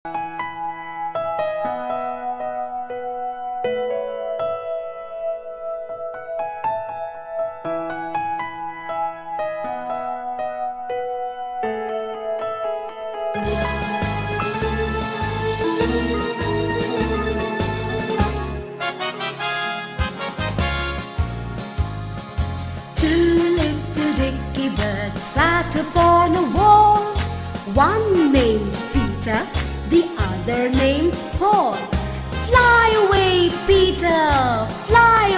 Two little dicky birds sat upon a wall, one named Peter, the other named Paul. Fly away, Peter, fly